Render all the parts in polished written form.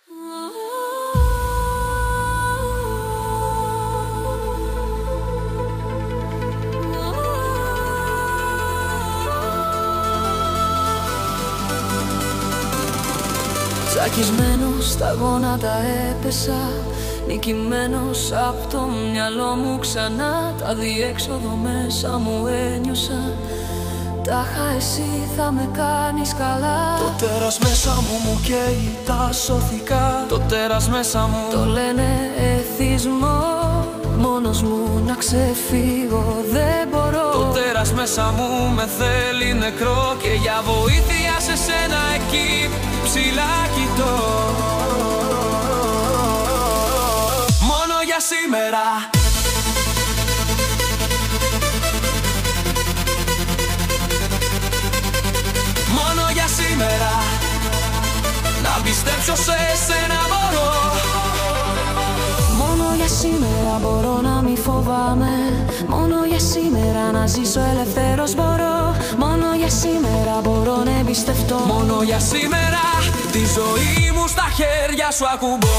Τσακισμένος στα γόνατα έπεσα, νικημένος απ' το μυαλό μου ξανά. Τα διέξοδο μέσα μου ένιωσα, τάχα εσύ θα με κάνεις καλά. Το τέρας μέσα μου καίει τα σωθικά. Το τέρας μέσα μου το λένε εθισμό, μόνος μου να ξεφύγω δεν μπορώ. Το τέρας μέσα μου με θέλει νεκρό και για βοήθεια σε σένα εκεί ψηλά κοιτώ. Μόνο για σήμερα. Μόνο για σήμερα. Να πιστέψω σε σένα μπορώ. Μόνο για σήμερα μπορώ να μη φοβάμαι. Μόνο για σήμερα να ζήσω ελευθέρος μπορώ. Μόνο για σήμερα μπορώ να εμπιστευτώ. Μόνο για σήμερα τη ζωή μου στα χέρια σου ακουμπώ.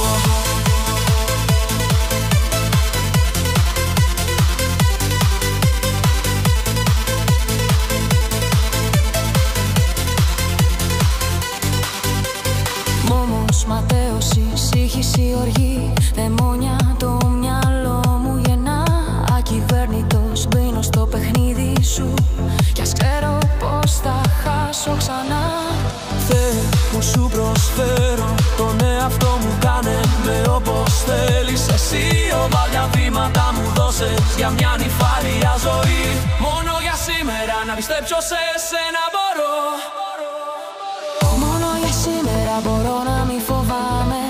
Μόμος, ματέωση, σύγχυση, οργή, δαιμόνια το μυαλό μου γεννά. Ακυβέρνητος μπαίνω στο παιχνίδι σου κι ας ξέρω πως θα χάσω ξανά. Θεέ μου σου προσφέρω τον εαυτό μου, κάνε με όπως θέλεις εσύ. Οβάλια βήματα μου δώσες για μια νυφάλια ζωή. Μόνο για σήμερα να πιστέψω σε σένα μπορώ. Μόνο για σήμερα μπορώ να μη φοβάμαι.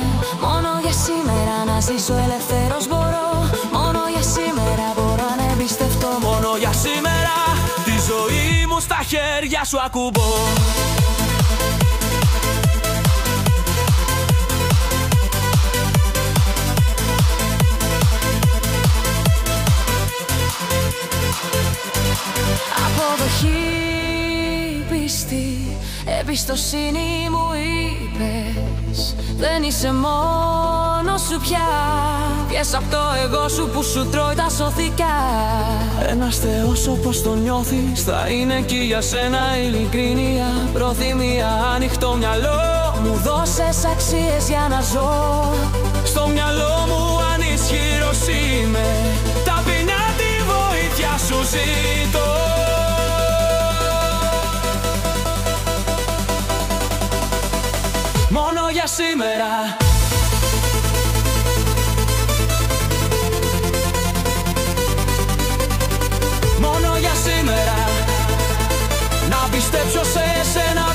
Μόνο για σήμερα να ζήσω ελευθέρος μπορώ. Μόνο για σήμερα μπορώ να εμπιστευτώ. Μόνο για σήμερα τη ζωή μου στα χέρια σου ακουμπώ. Αποδοχή, πίστη, εμπιστοσύνη μου είπες. Δεν είσαι μόνος σου πια. Βγες απ' το εγώ σου που σου τρώει τα σωθικά. Ένας Θεός όπως το νιώθεις θα είναι εκεί για σένα. Ειλικρίνεια, προθυμία, ανοιχτό μυαλό. Μου δώσες αξίες για να ζω. Στο μυαλό μου ανισχύρος είμαι. Ταπεινά τη βοήθεια σου ζητώ. Μόνο για σήμερα. Μόνο για σήμερα. Να πιστέψω σε σένα